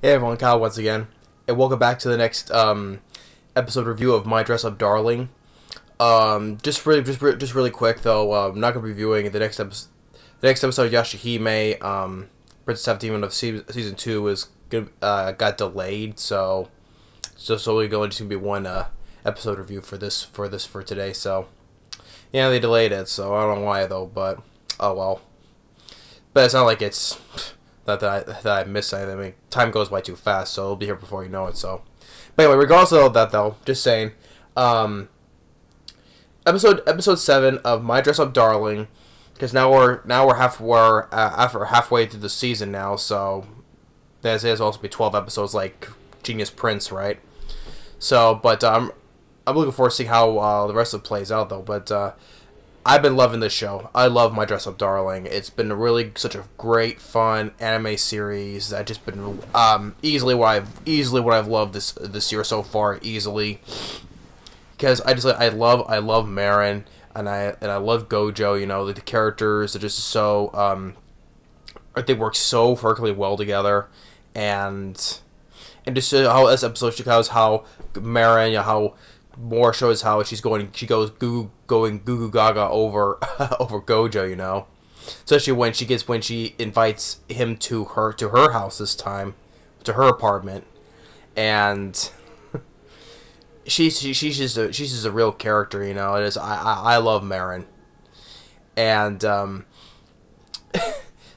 Hey everyone, Kyle once again, and welcome back to the next episode review of My Dress Up Darling. Just really quick though. I'm not gonna be reviewing the next episode. The next episode, Yashahime, Princess Demon of season 2, is got delayed, so it's just only going to be one episode review for today. So yeah, they delayed it, so I don't know why though, but oh well. But it's not like it's that I missed anything. I mean, time goes by too fast, so it'll be here before you know it. So, but anyway, regardless of that, though, just saying, episode 7 of My Dress Up Darling, because now we're halfway through the season now. So there's also be 12 episodes like Genius Prince, right? So, but I'm looking forward to seeing how the rest of it plays out, though. But I've been loving this show. I love My Dress Up Darling. It's been such a great, fun anime series. That just been easily what I've loved this year so far. Easily, because I love Marin and I love Gojo. You know, the characters are just so they work so perfectly well together, and just how this episode shows how Marin, how more shows how she goes goo goo gaga over over Gojo, you know, especially when she invites him to her house this time, to her apartment, and she's just a real character, you know. It is I love Marin, and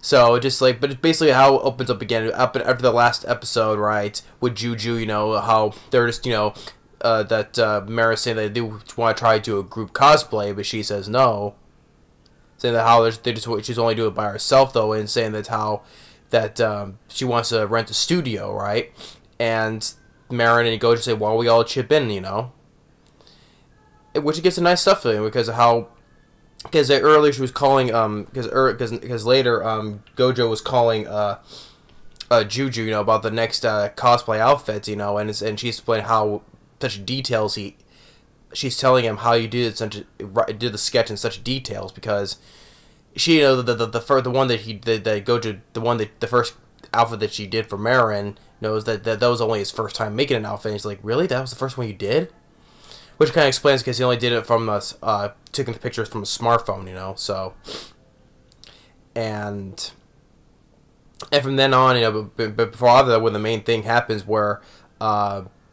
so just like, but it's basically how it opens up again after the last episode, right, with Juju, you know, how they're just, you know, that Marin saying that they do want to try to do a group cosplay, but she says no. Saying that she's only doing it by herself though, and saying that she wants to rent a studio, right? And Marin and Gojo say, "Well, we all chip in," you know. Which gets a nice stuff for him because earlier she was calling because later Gojo was calling Juju, you know, about the next cosplay outfit, you know, and she's explaining how such details she's telling him how you did the sketch in such details, because she, you know, the first outfit that she did for Marin knows that was only his first time making an outfit, and he's like, really, that was the first one you did? Which kind of explains because he only did it from taking the pictures from a smartphone, you know. So and from then on, you know, but before all that, when the main thing happens where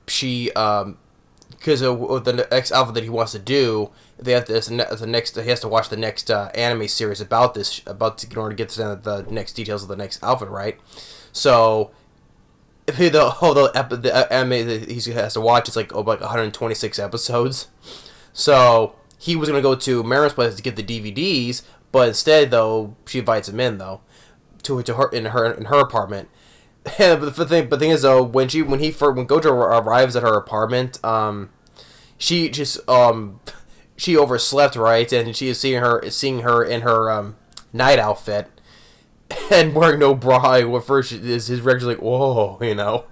she because the next outfit that he wants to do, he has to watch the next anime series about this, in order to get the next details of the next outfit, right? So if the anime he has to watch, it's like 126 episodes. So he was gonna go to Marin's place to get the DVDs, but instead though she invites him in though to her in her apartment. But the thing is though, when Gojo arrives at her apartment, she just she overslept, right, and she is seeing her in her night outfit and wearing no bra. At first his reaction like, whoa, you know.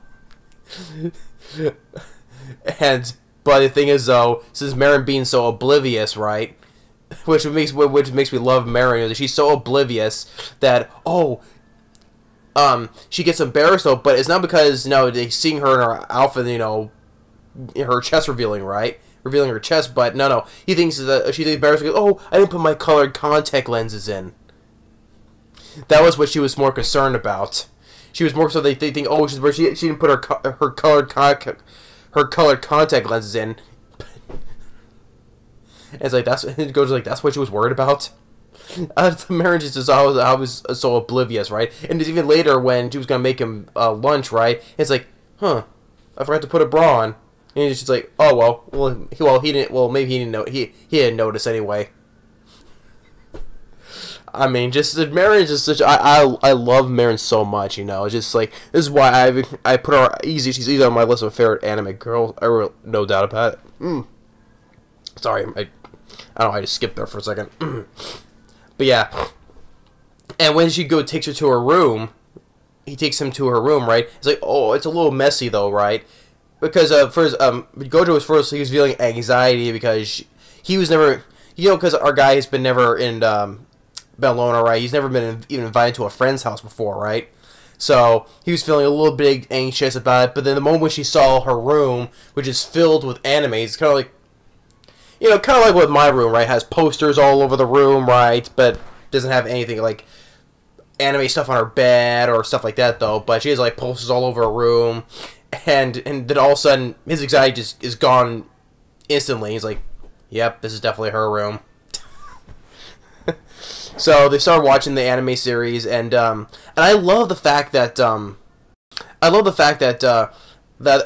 But the thing is though, since Marin being so oblivious, right, which makes me love Marin, she's so oblivious that she gets embarrassed though, but it's not because, you know, they seeing her in her outfit, you know, her chest revealing her chest, but no, he thinks that she's embarrassed because, oh, I didn't put my colored contact lenses in. That was what she was more concerned about. She was more so they think, oh, she didn't put her colored contact lenses in. And it's like it goes like that's what she was worried about. The marriage is just I was so oblivious, right? And even later when she was gonna make him lunch, right? It's like, I forgot to put a bra on, and he's just like, oh well he didn't. Well, maybe he didn't know. He didn't notice anyway. I mean, just the marriage is such. I love Marin so much, you know. It's just like, this is why I put her easy. She's easy on my list of favorite anime girls. No doubt about it. Sorry, I don't know. I just skipped there for a second. But yeah, and when she takes her to her room, he takes him to her room, right? It's like, oh, it's a little messy though, right? Because first, Gojo was he was feeling anxiety because he was never, you know, because our guy has been never in Bellona, right? He's never been even invited to a friend's house before, right? So he was feeling a little bit anxious about it. But then the moment when she saw her room, which is filled with anime, it's kind of like, kind of like with my room, right? It has posters all over the room, right? But doesn't have anything like anime stuff on her bed or stuff like that, though. But she has like posters all over her room, and then all of a sudden his anxiety just is gone instantly. He's like, "Yep, this is definitely her room." So they started watching the anime series, and I love the fact that that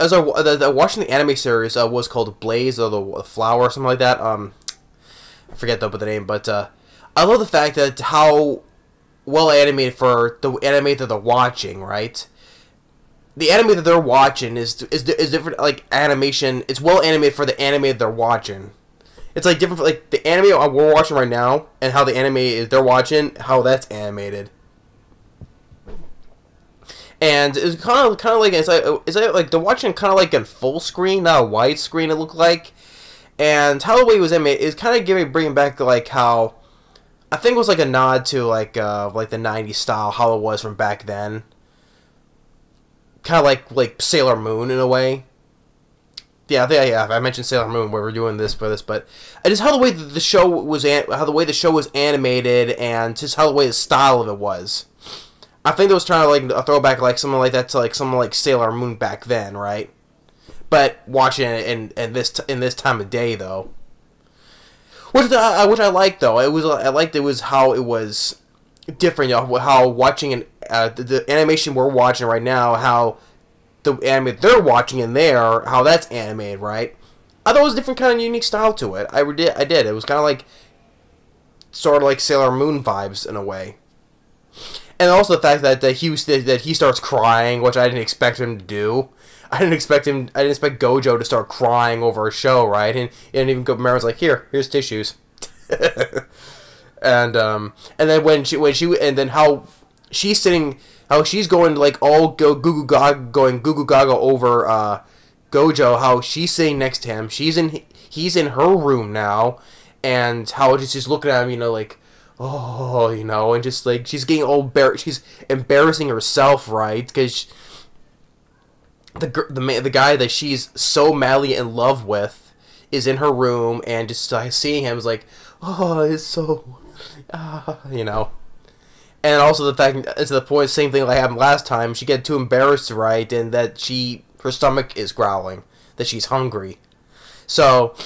as that watching the anime series was called Blaze or the Flower or something like that. I forget the name, but I love the fact that how well animated for the anime that they're watching, right? The anime that they're watching is different, like animation. It's well animated for the anime that they're watching. It's like different, like the anime we're watching right now, and how the anime is they're watching, how that's animated. And it's kind of like it's like they're watching kind of like in full screen, not a widescreen. It looked like, and how the way it was animated is kind of bringing back like how I think it was like a nod to like the '90s style, how it was from back then. Kind of like Sailor Moon in a way. Yeah, I mentioned Sailor Moon where we're doing this for this, but just how the way the show was animated, and just how the way the style of it was. I think it was trying to like a throwback like something like that to like something like Sailor Moon back then, right? But watching it in this time of day though, which I liked though. I liked it was how it was different. How watching the animation we're watching right now, how the anime they're watching in there, how that's animated, right? I thought it was a different kind of unique style to it. I did. It was kind of like, sort of like Sailor Moon vibes in a way. And also the fact that he starts crying, which I didn't expect him to do. I didn't expect Gojo to start crying over a show, right? And even Marin's like, here's tissues. and then how she's sitting. How she's going like all goo-goo gaga over Gojo. How she's sitting next to him. He's in her room now, and how just looking at him, like, oh, and just like she's getting all she's embarrassing herself, right? Because the guy that she's so madly in love with is in her room, and just seeing him is like, oh, it's so, And also the fact, to the point, same thing like happened last time, she get too embarrassed, right, and that her stomach is growling, that she's hungry. So,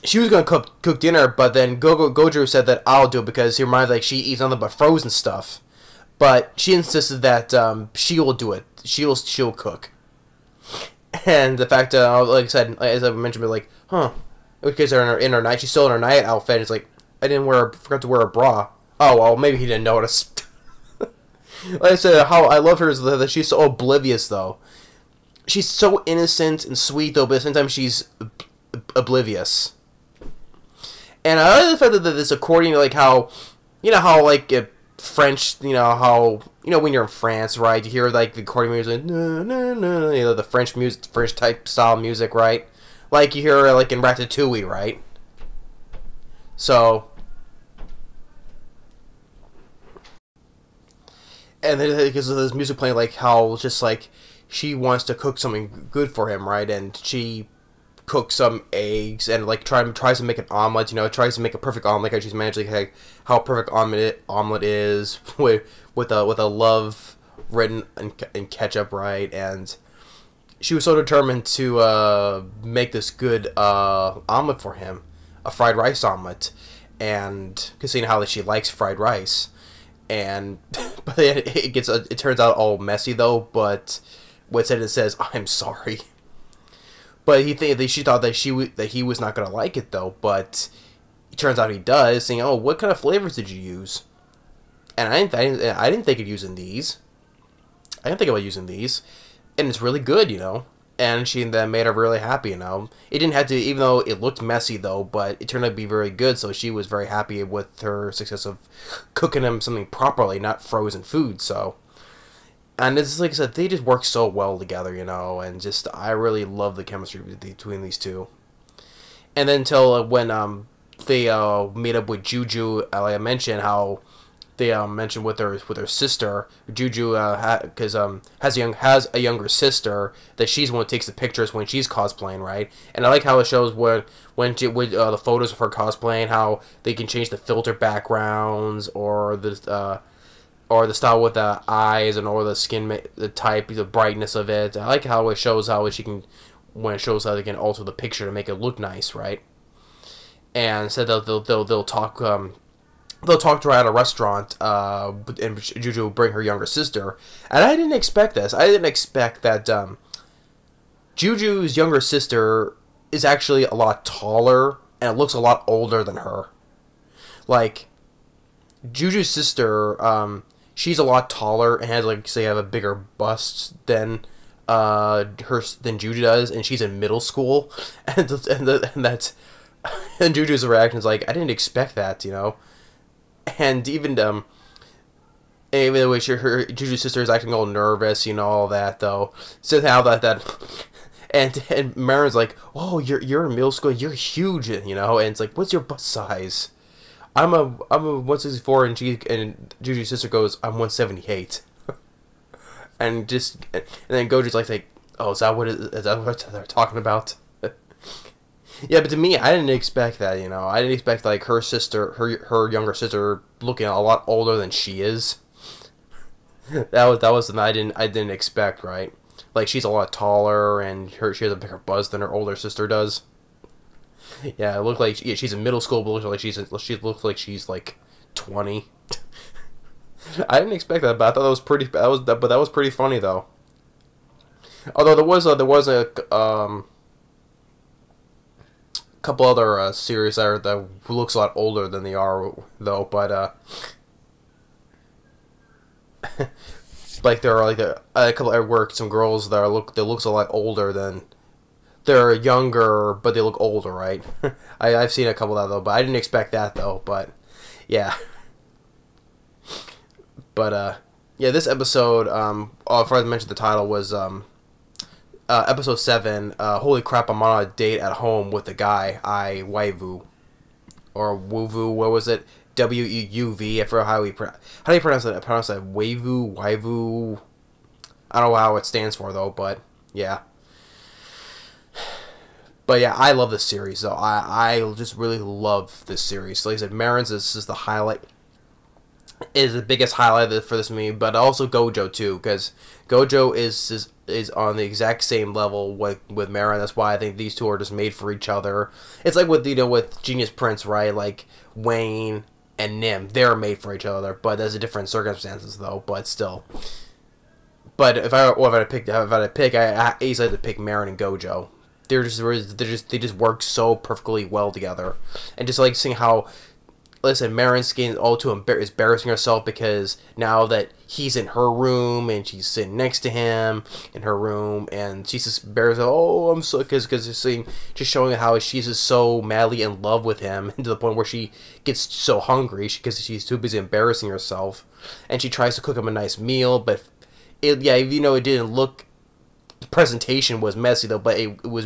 she was going to cook dinner, but then Gojo said that I'll do it because he reminds like she eats nothing but frozen stuff. But she insisted that she will do it. She'll cook. And the fact, like I said, as I mentioned, like, because they're in her night, she's still in her night outfit. It's like, forgot to wear a bra. Oh, well, maybe he didn't notice. Like I said, how I love her is that she's so oblivious, though. She's so innocent and sweet, though, but at the same time, she's oblivious. And I like the fact that this according to, like, how, how, like, French, how, when you're in France, right, you hear, like, the accordion music, no, no, no, the French music, French type style music, right? Like, you hear, like, in Ratatouille, right? So, and then because of this music playing, like how just like she wants to cook something good for him, right? And she cooks some eggs and like tries to make an omelet. Tries to make a perfect omelet. Like she's managing like how perfect omelet is with a love written in ketchup, right? And she was so determined to make this good omelet for him, a fried rice omelet, and seeing how she likes fried rice. And but it turns out all messy though. But it says I'm sorry. But she thought that he was not gonna like it though. But it turns out he does. Saying, "Oh, what kind of flavors did you use?" And I didn't think of using these. I didn't think about using these, and it's really good, And she then made her really happy, It didn't have to, even though it looked messy though, but it turned out to be very good. So she was very happy with her success of cooking him something properly, not frozen food. So, and it's like I said, they just work so well together, And just I really love the chemistry between these two. And then until when they meet up with Juju, like I mentioned, how they mentioned with her sister. Juju has a younger sister that she's the one who takes the pictures when she's cosplaying, right? And I like how it shows the photos of her cosplaying, how they can change the filter backgrounds or the style with the eyes and or the skin the type, the brightness of it. I like how it shows how she can when it shows how they can alter the picture to make it look nice, right? And said they'll talk. They'll talk to her at a restaurant, and Juju will bring her younger sister. And I didn't expect this. I didn't expect that Juju's younger sister is actually a lot taller and looks a lot older than her. Like, Juju's sister, she's a lot taller and has, like, say, have a bigger bust than Juju does, and she's in middle school, and Juju's reaction is like, I didn't expect that, you know. And even the way Juju's sister is acting all nervous, you know, all that though. So how and Marin's like, oh, you're in middle school, you're huge, you know. And it's like, what's your bust size? I'm a 164, and Juju's sister goes, I'm 178. and then Gojo's like, oh, is that what they're talking about? Yeah, but to me, I didn't expect that, you know. I didn't expect, like, her sister, her younger sister, looking a lot older than she is. that was something I didn't expect, right? Like, she's a lot taller, and she has a bigger buzz than her older sister does. Yeah, it looked like she's in middle school, but she looks like she's like 20. I didn't expect that, but I thought that was pretty. That was pretty funny though. Although there was a couple other series that looks a lot older than they are though, but like there are like a couple at work, some girls that looks a lot older than. They're younger, but they look older, right? I've seen a couple of that though, but I didn't expect that though. But yeah, but yeah, this episode, before I mentioned the title, was episode 7. Holy crap! I'm on a date at home with the guy I Wuv, or Wuvu. What was it? Wuv. I forgot how do you pronounce it? I pronounce that Wuvu. I don't know how it stands for though, but yeah. But yeah, I love this series, though. I just really love this series. Like I said, Marin's is the highlight, is the biggest highlight for this movie, but also Gojo too, because Gojo is on the exact same level with Marin. That's why I think these two are just made for each other. It's like with Genius Prince, right? Like Wayne and Nim, they're made for each other, but there's a different circumstances though. But still. But if I had to pick, I easily had to pick Marin and Gojo. They just work so perfectly well together, and just like seeing how, listen, Marin's getting all too embarrassing herself because now that he's in her room and she's sitting next to him in her room, and she's just embarrassed. Oh, I'm so because just showing how she's just so madly in love with him, to the point where she gets so hungry because she's too busy embarrassing herself, and she tries to cook him a nice meal, but it didn't look. The presentation was messy though, but it was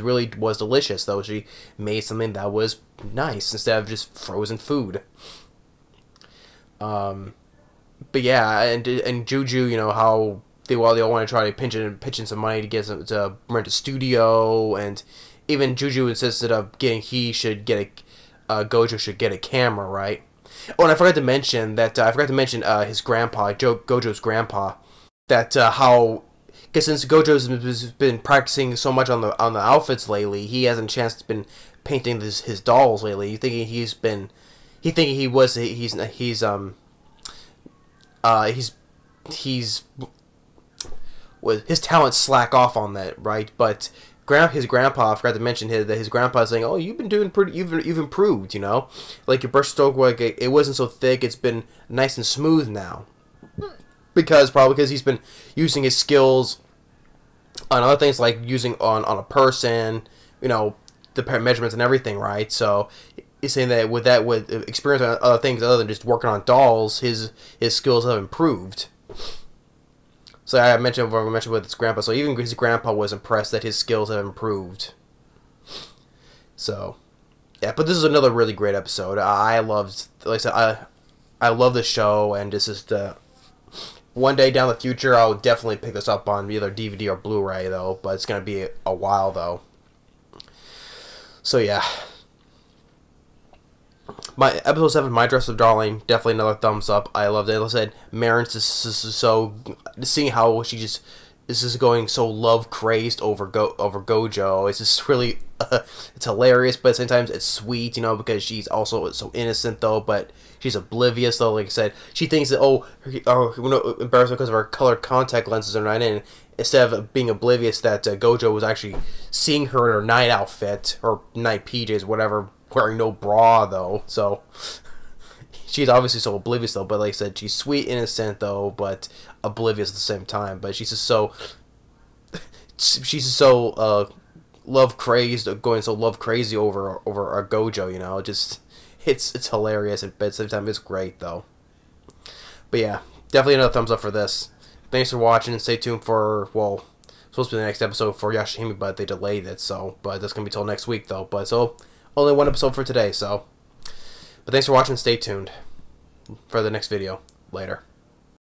delicious though. She made something that was nice instead of just frozen food. But yeah, and Juju, you know how they all want to try to pitch in some money to rent a studio, and even Juju insisted of Gojo should get a camera, right? Oh, and I forgot to mention that his grandpa, Gojo's grandpa, that how. Because since Gojo's been practicing so much on the outfits lately, he hasn't been painting his dolls lately. His talents slack off on that, right? But his grandpa, I forgot to mention that his grandpa is saying, "Oh, you've been doing you've improved, you know, like your brush stroke, like it wasn't so thick, it's been nice and smooth now." Probably because he's been using his skills on other things, like using on a person, you know, the measurements and everything, right? So he's saying that with experience on other things other than just working on dolls, his skills have improved. So I mentioned with his grandpa. So even his grandpa was impressed that his skills have improved. So yeah, but this is another really great episode. I loved, like I said, I love the show, and this is the one day down the future I'll definitely pick this up on either DVD or Blu-ray though, but it's gonna be a while though. So yeah. My episode 7, My Dress Up Darling, definitely another thumbs up. I loved it. Like I said, Marin's just so seeing how she just is just going so love crazed over Gojo. It's just really it's hilarious, but at the same time it's sweet, you know, because she's also so innocent though, but she's oblivious though. Like I said, she thinks that embarrassed because of her colored contact lenses are not in. Instead of being oblivious that Gojo was actually seeing her in her night outfit or night PJs, whatever. Wearing no bra though, so she's obviously so oblivious though. But like I said, she's sweet, innocent though, but oblivious at the same time. But she's just so love crazed, going so love crazy over a Gojo. You know, just it's hilarious, but at the same time it's great though. But yeah, definitely another thumbs up for this. Thanks for watching, and stay tuned for supposed to be the next episode for Yashahime, but they delayed it. So, but that's gonna be till next week though. But so. Only one episode for today, so. But thanks for watching. Stay tuned for the next video. Later.